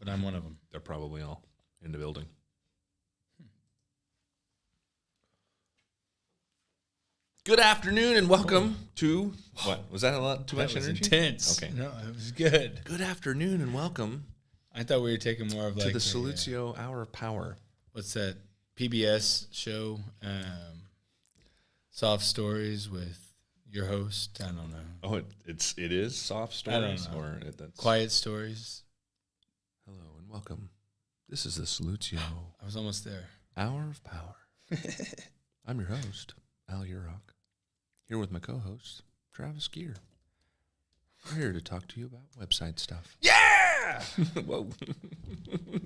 but I'm one of them. They're probably all in the building. Good afternoon and welcome to what was that? A lot too much That was energy? intense. Okay, No, it was good. Good afternoon and welcome I thought we were taking more of to like the Salutio Hour of Power. what's that PBS show? Soft Stories with your host. I don't know. Oh, it is soft stories or that's Quiet Stories. Hello and welcome. This is the Salutio I was almost there. Hour of Power. I'm your host, Al Urok. Here with my co-host, Travis Gear. We're here to talk to you about website stuff. Yeah! Whoa.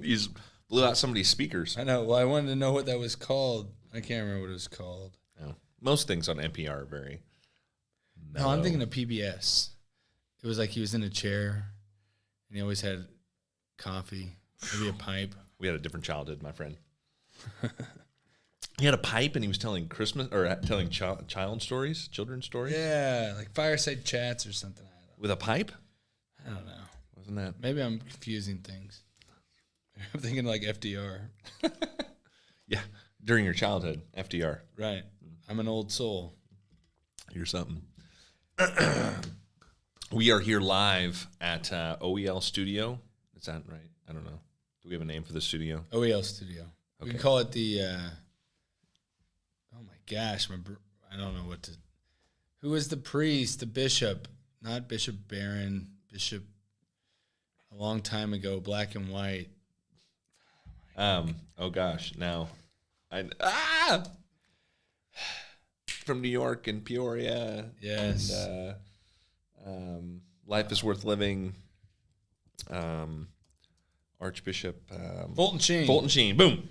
You just blew out somebody's speakers. I know. Well, I wanted to know what that was called. I can't remember what it was called. No. Most things on NPR are very No, I'm thinking of PBS. It was like he was in a chair, and he always had coffee, maybe a pipe. We had a different childhood, my friend. He had a pipe, and he was telling Christmas or telling children's stories. Yeah, like fireside chats or something. With a pipe? I don't know. Wasn't that? Maybe I'm confusing things. I'm thinking like FDR. Yeah, during your childhood, FDR. Right. I'm an old soul. You're something. We are here live at OEL Studio. Is that right? I don't know. Do we have a name for the studio? OEL Studio. Okay. We can call it the, oh my gosh, I don't know what to, who is the priest, the bishop, not Bishop Barron, Bishop a long time ago, black and white. Oh gosh, now, from New York and Peoria. Yes. And, Life is Worth Living. Archbishop Fulton Sheen. Fulton Sheen. Boom.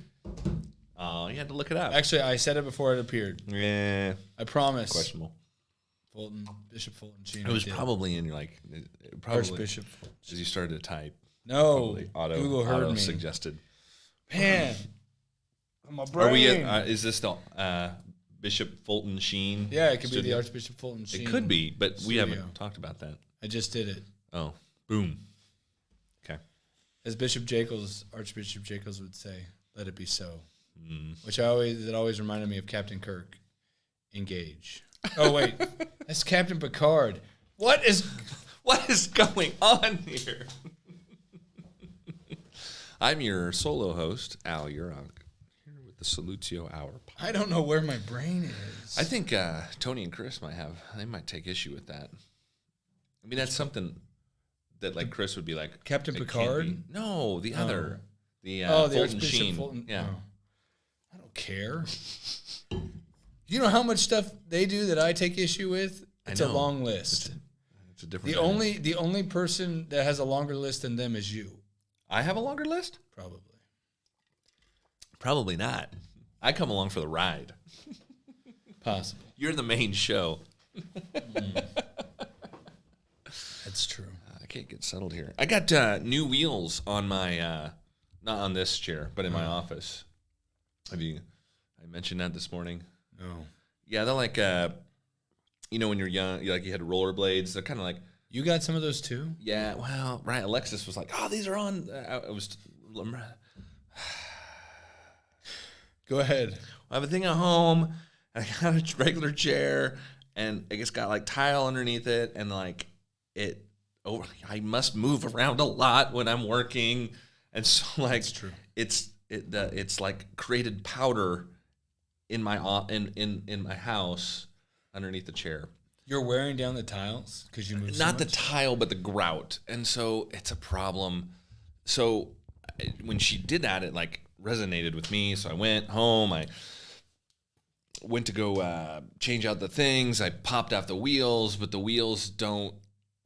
Oh, you had to look it up. Actually, I said it before it appeared. Yeah. I promise. Questionable. Bishop Fulton Sheen. It was probably in your probably Archbishop Fulton as you started to type. No. Auto, Google heard auto me. suggested. Man. My brain. Are we? Is this the Bishop Fulton Sheen? Yeah, it could be studio? the Archbishop Fulton Sheen. It could be, but we studio. haven't talked about that. I just did it. Oh, boom. Okay. As Archbishop Jacobs would say, "Let it be so." Mm. Which it always reminded me of Captain Kirk. Engage. Oh wait, that's Captain Picard. What is going on here? I'm your solo host, Al Urok, here with the Salutio Hour. I don't know where my brain is. I think Tony and Chris might take issue with that. I mean, that's something that like Chris would be like Captain it Picard. No, the other, the the Fulton Archbishop Sheen. Fulton. Yeah, Oh. I don't care. You know how much stuff they do that I take issue with? It's a know. long list. It's a different. The only person that has a longer list than them is you. I have a longer list. Probably not. I come along for the ride. possible. You're the main show. That's true. I can't get settled here. I got new wheels on my, not on this chair, but in my office. I mentioned that this morning. No. Yeah, they're like, when you're young, you had rollerblades. They're kind of like. You got some of those too? Yeah, well, right. Alexis was like, "Oh, these are on." I was. Go ahead. I have a thing at home. And I got a regular chair, and I just got like tile underneath it, and like it. Oh, I must move around a lot when I'm working, and so like That's true. It's like created powder in my in my house underneath the chair. You're wearing down the tiles because you moved. Not the tile, but the grout, and so it's a problem. So when she did that, it like resonated with me. So I went home. I went to go change out the things. I popped off the wheels, but the wheels don't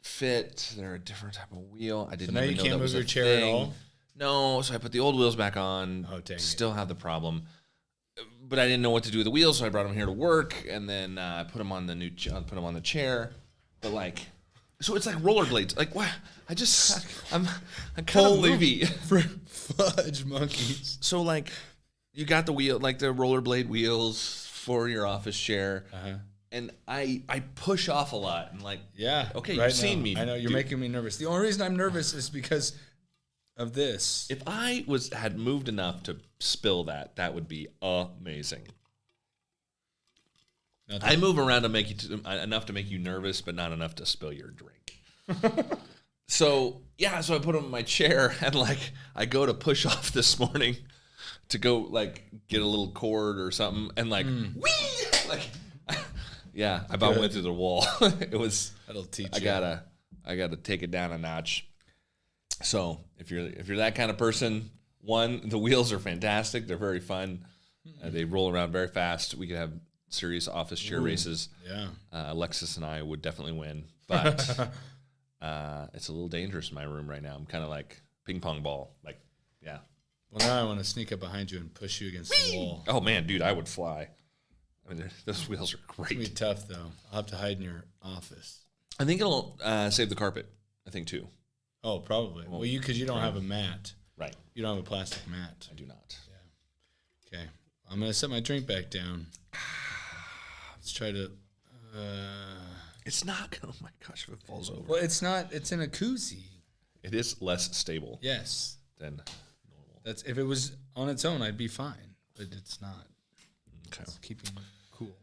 fit. They're a different type of wheel. I didn't. So now even you know can't that move was your a chair thing. at all? No, so I put the old wheels back on. Oh, dang it. Still have the problem. But I didn't know what to do with the wheels, so I brought them here to work, and then I put them on the put them on the chair. But like, so it's like rollerblades. Like what? I'm kind of loopy. Fudge monkeys. So like, you got the wheel, like the rollerblade wheels for your office chair, and I push off a lot, and like, Yeah. okay, right you've seen now. me. I know you're making me nervous. The only reason I'm nervous is because of this. If I had moved enough to spill that, that would be amazing. I move around to make you enough to make you nervous, but not enough to spill your drink. So I put him in my chair, and like I go to push off this morning to go like get a little cord or something, and like whee, like I about went through the wall. It was that'll teach I gotta take it down a notch. So if you're that kind of person, one, the wheels are fantastic. They're very fun. They roll around very fast. We could have serious office chair races. Yeah. Alexis and I would definitely win, but it's a little dangerous in my room right now. I'm kind of like ping pong ball. Like, yeah. Well, now I want to sneak up behind you and push you against the wall. Oh, man, dude, I would fly. I mean, those wheels are great. It's going to be tough, though. I'll have to hide in your office. I think it'll save the carpet, I think, too. Oh, probably. Well, because you don't have a mat. Right. You don't have a plastic mat. I do not. Yeah. Okay. I'm going to set my drink back down. Let's try to... It's not going to... Oh, my gosh, if it falls over. Well, it's not. It's in a koozie. It is less stable. Yes. Than normal. That's if it was on its own, I'd be fine. But it's not. Okay. It's keeping it cool.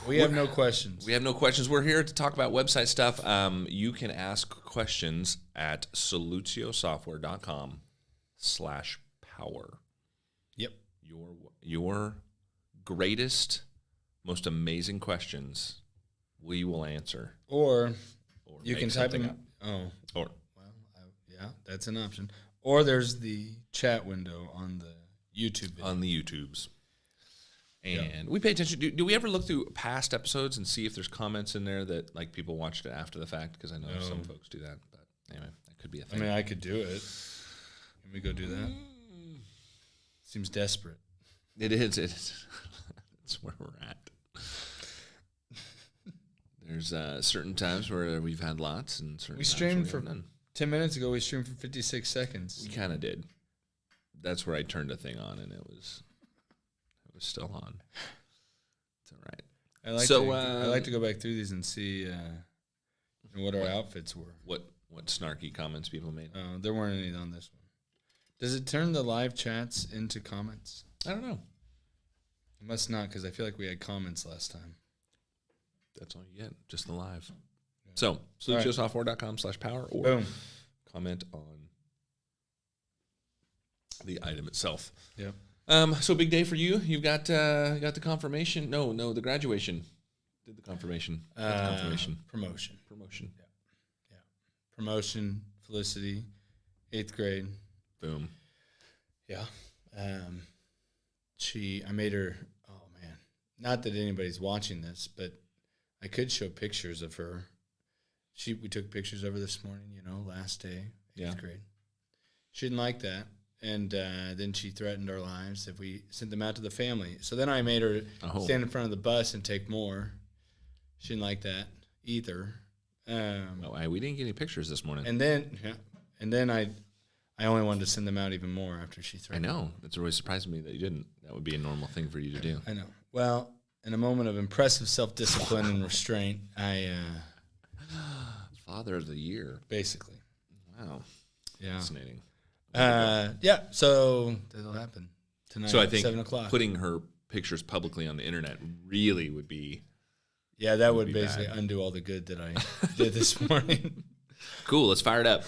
We have no questions. We have no questions. We're here to talk about website stuff. You can ask questions at solutiosoftware.com/power. Yep. Your greatest, most amazing questions we will answer. Or you can type them. Oh. Or. Well, yeah, that's an option. Or there's the chat window on the YouTube video. On the YouTubes. And we pay attention. Do we ever look through past episodes and see if there's comments in there that like people watched it after the fact? Because I know some folks do that. But anyway, that could be a thing. I mean, I could do it. Can we go do that? Seems desperate. It is. It's where we're at. There's certain times where we've had lots, and certain we times streamed where for 10 minutes ago. We streamed for 56 seconds. We kind of did. That's where I turned the thing on, and it was still on. It's all right. I like to go back through these and see what our outfits were. What snarky comments people made. There weren't any on this one. Does it turn the live chats into comments? I don't know. It must not, because I feel like we had comments last time. That's all you get, just the live. Yeah. So, solutiosoftware.com/power or Boom. Comment on the item itself. Yep. So big day for you. You've got the confirmation. No, the graduation. Did the confirmation. Promotion. Promotion. Yeah. Promotion, Felicity, 8th grade. Boom. Yeah. I made her, oh man, not that anybody's watching this, but I could show pictures of her. We took pictures of her this morning, last day, 8th grade. She didn't like that. And then she threatened our lives if we sent them out to the family. So then I made her stand in front of the bus and take more. She didn't like that either. We didn't get any pictures this morning. And then I only wanted to send them out even more after she threatened. I know. It's really surprising me that you didn't. That would be a normal thing for you to do. I know. Well, in a moment of impressive self-discipline and restraint, I... Father of the year. Basically. Wow. Yeah. Fascinating. So that'll happen tonight. So I think 7:00. Putting her pictures publicly on the internet really would be. Yeah, that would basically undo all the good that I did this morning. Cool. Let's fire it up.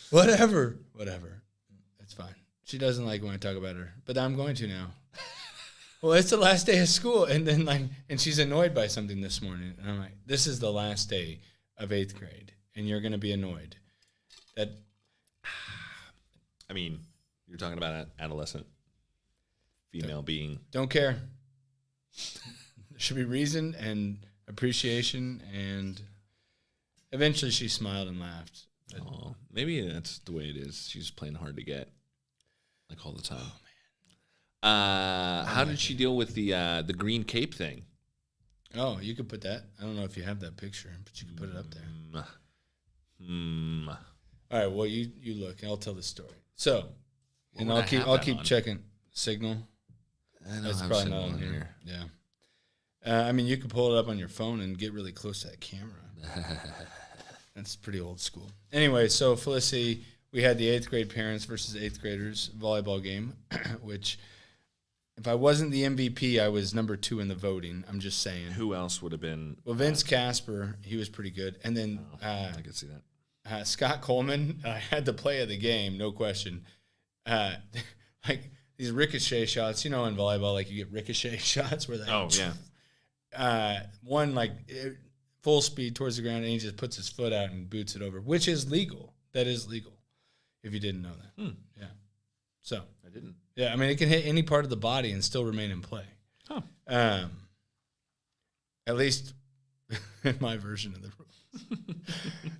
Whatever. It's fine. She doesn't like when I talk about her, but I'm going to now. Well, it's the last day of school, and then and she's annoyed by something this morning, and I'm like, this is the last day of 8th grade, and you're going to be annoyed. I mean, you're talking about an adolescent female being. Don't care. There should be reason and appreciation, and eventually she smiled and laughed. Oh, maybe that's the way it is. She's playing hard to get, like all the time. Oh man. How did she deal with the green cape thing? Oh, you could put that. I don't know if you have that picture, but you could put it up there. All right. Well, you look, and I'll tell the story. So, and I'll keep checking signal. That's probably not on here. Yeah. I mean, you could pull it up on your phone and get really close to that camera. That's pretty old school. Anyway, so Felicity, we had the 8th grade parents versus 8th graders volleyball game, which if I wasn't the MVP, I was number 2 in the voting. I'm just saying. Who else would have been? Well, Vince Casper, he was pretty good. And then I could see that. Scott Coleman had the play of the game, no question. Like these ricochet shots, in volleyball, like you get ricochet shots where one like full speed towards the ground, and he just puts his foot out and boots it over, which is legal. That is legal, if you didn't know that. Yeah. So I didn't. Yeah, I mean, it can hit any part of the body and still remain in play. Huh. At least in my version of the rules.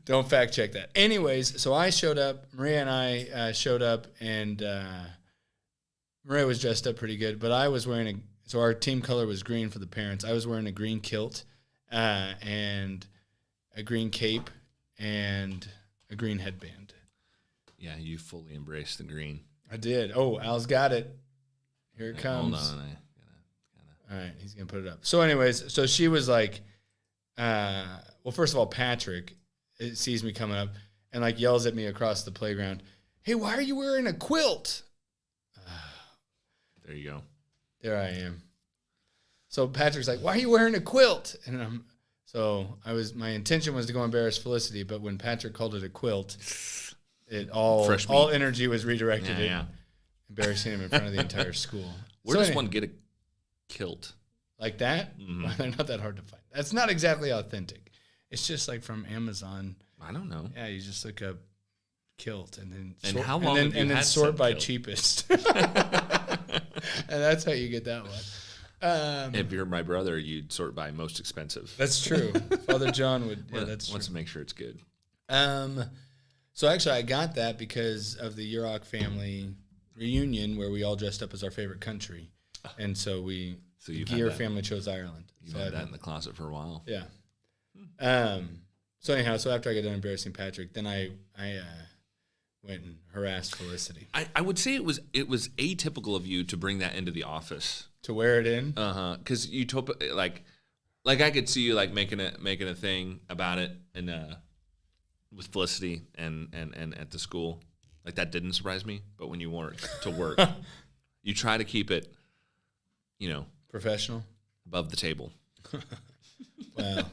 Don't fact check that. Anyways, so I showed up. Maria and I showed up, and Maria was dressed up pretty good, but I was wearing so our team color was green for the parents. I was wearing a green kilt and a green cape and a green headband. Yeah, you fully embraced the green. I did. Oh, Al's got it. Here it comes. Hold on. All right, he's going to put it up. So anyways, so she was like, well, first of all, Patrick sees me coming up and like yells at me across the playground, "Hey, why are you wearing a quilt?" There you go. There I am. So Patrick's like, "Why are you wearing a quilt?" And my intention was to go embarrass Felicity, but when Patrick called it a quilt, all energy was redirected embarrassing him in front of the entire school. Where does one get a kilt? Like that? Mm-hmm. Well, they're not that hard to find. That's not exactly authentic. It's just like from Amazon. I don't know. Yeah, you just look up kilt and then sort by cheapest. And that's how you get that one. If you're my brother, you'd sort by most expensive. That's true. Father John would. Yeah, that's wants true. To make sure it's good. So actually, I got that because of the Yurok family reunion where we all dressed up as our favorite country, and so the Gear family chose Ireland. You've had that in the closet for a while. Yeah. So anyhow, after I got done embarrassing Patrick, then I went and harassed Felicity. I would say it was atypical of you to bring that into the office. To wear it in? Because you like I could see you like making a thing about it and with Felicity and at the school. Like that didn't surprise me, but when you wore it to work, you try to keep it, professional, above the table. Well,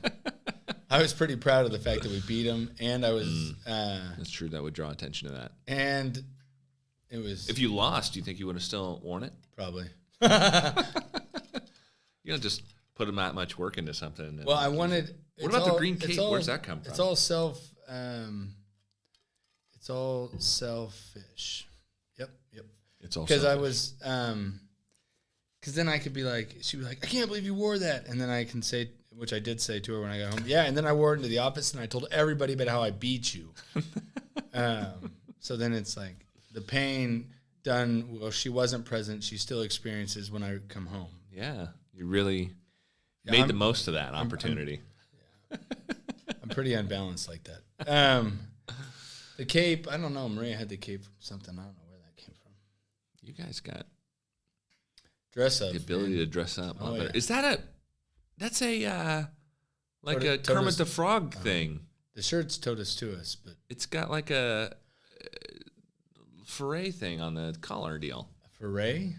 I was pretty proud of the fact that we beat them, and I was. That's true. That would draw attention to that. And it was. If you lost, do you think you would have still worn it? Probably. You don't just put that much work into something. Well, I wanted. What about the green cape? Where's that come from? It's all It's all selfish. Yep. It's all because I was. Because then I could be like, she'd be like, "I can't believe you wore that," and then I can say, which I did say to her when I got home. Yeah, and then I wore it into the office, and I told everybody about how I beat you. So then it's like the pain done. Well, she wasn't present. She still experiences when I come home. Yeah, you really made the most of that opportunity. I'm pretty unbalanced like that. The cape, I don't know. Maria had the cape from something. I don't know where that came from. You guys got dress up. The ability to dress up. Oh, yeah. Is that that's a Kermit the Frog thing? The shirt's totus to us, but it's got like a foray thing on the collar deal. A foray?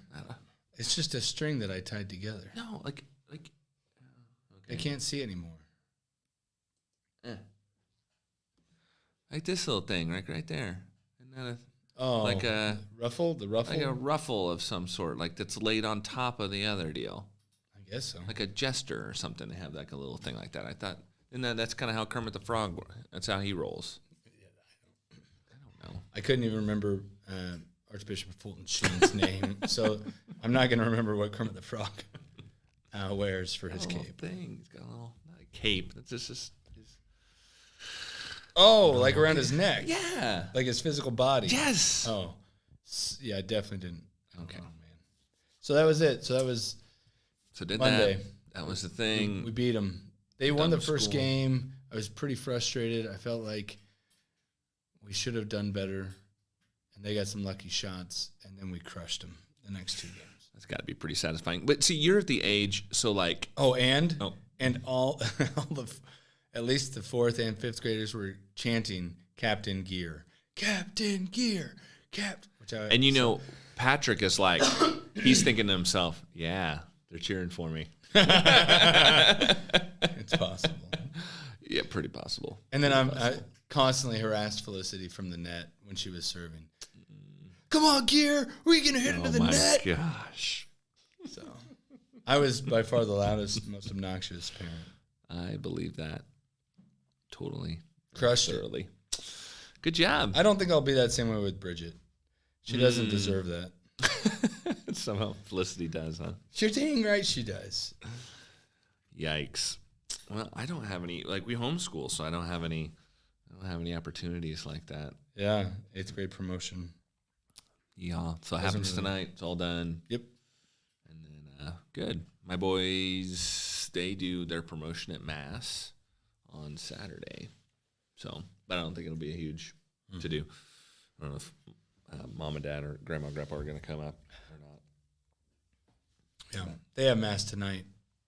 It's just a string that I tied together. No, like. Okay. I can't see anymore. Like this little thing, right there. Isn't that like a ruffle? The ruffle? Like a ruffle of some sort, like that's laid on top of the other deal. I guess so. Like a jester or something. They have like a little thing like that. I thought, and that's kind of how Kermit the Frog. That's how he rolls. I don't know. I couldn't even remember Archbishop Fulton Sheen's name, so I'm not going to remember what Kermit the Frog wears for his cape. Thing. He's got a little not a cape. That's just his. Oh, like around his neck. Yeah. Like his physical body. Yes. Oh, yeah. I definitely didn't. Okay. Oh man. So that was it. So that was. So did Monday. That was the thing. We beat them. They won the first game. I was pretty frustrated. I felt like we should have done better, and they got some lucky shots, and then we crushed them the next 2 games. That's got to be pretty satisfying. But see, you're at the age, so like. And all at least the 4th and 5th graders were chanting Captain Gear. Captain Gear. And you know, Patrick is like, he's thinking to himself, yeah, they're cheering for me. It's possible. Yeah, pretty possible. And then I constantly harassed Felicity from the net when she was serving. Come on, Gear. We're going to hit into the net. Oh, my gosh. So I was by far the loudest, most obnoxious parent. I believe that. Totally. Crushed it. Thoroughly. Good job. I don't think I'll be that same way with Bridget. She doesn't deserve that. Somehow Felicity does, huh? You're dang right she does. Yikes. Well, I don't have any, like, we homeschool, so I don't have any opportunities like that. Yeah, 8th grade promotion. Yeah, so it happens tonight. It's all done. Yep. And then, good. My boys, they do their promotion at Mass on Saturday. So, but I don't think it'll be a huge to do. I don't know if mom and dad or grandma and grandpa are going to come up or not. Yeah, they have Mass tonight.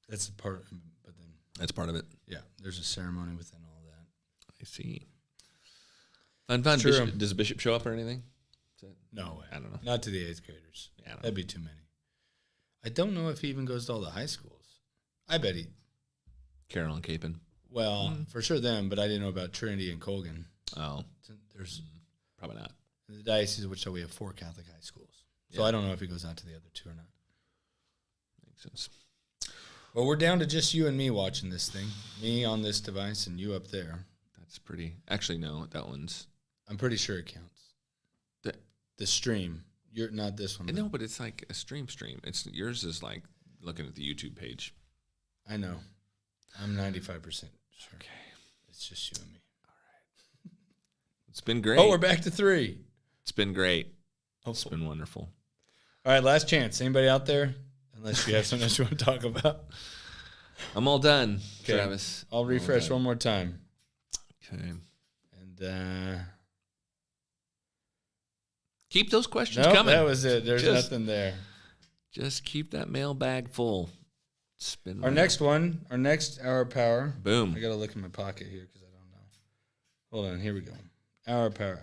That's a part, but then. That's part of it. Yeah, there's a ceremony within all that. I see. Fun. Does Bishop show up or anything? No way. I don't know. Not to the 8th graders. Yeah, that'd be too many. I don't know if he even goes to all the high schools. I bet he. Carroll and Capon. Well, for sure them, but I didn't know about Trinity and Colgan. Oh. There's probably not. In the Diocese of Wichita, we have 4 Catholic high schools. So Yeah. I don't know if he goes out to the other 2 or not. Makes sense. Well, we're down to just you and me watching this thing. Me on this device and you up there. That's pretty. Actually, no, that one's. I'm pretty sure it counts. The stream. You're not this one. No, but it's like a stream. It's yours is like looking at the YouTube page. I know. I'm 95% sure. Okay. It's just you and me. All right. It's been great. Oh, we're back to 3. It's been great. Hopeful. It's been wonderful. All right, last chance. Anybody out there? Unless you have something else you want to talk about. I'm all done, Okay. Travis. I'll refresh one more time. Okay. And keep those questions nope, coming. that was it. There's Just- nothing there. Just keep that mailbag full. Spin Our next hour power. Boom. I got to look in my pocket here because I don't know. Hold on. Here we go. Hour power.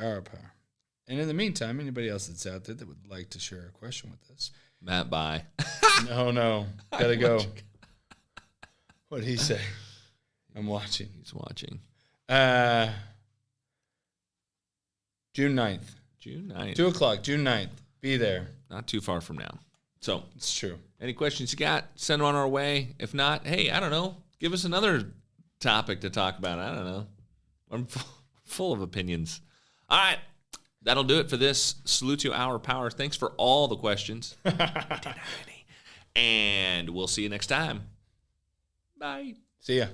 And in the meantime, anybody else that's out there that would like to share a question with us. Matt, bye. No. Got to go. What'd he say? I'm watching. He's watching. June 9th. June 9th. 2 o'clock, June 9th. Be there. Not too far from now. So, It's true. any questions you got, send them on our way. If not, hey, I don't know. Give us another topic to talk about. I don't know. I'm full of opinions. All right. That'll do it for this Salute to Our Power. Thanks for all the questions. We didn't have any. And we'll see you next time. Bye. See ya.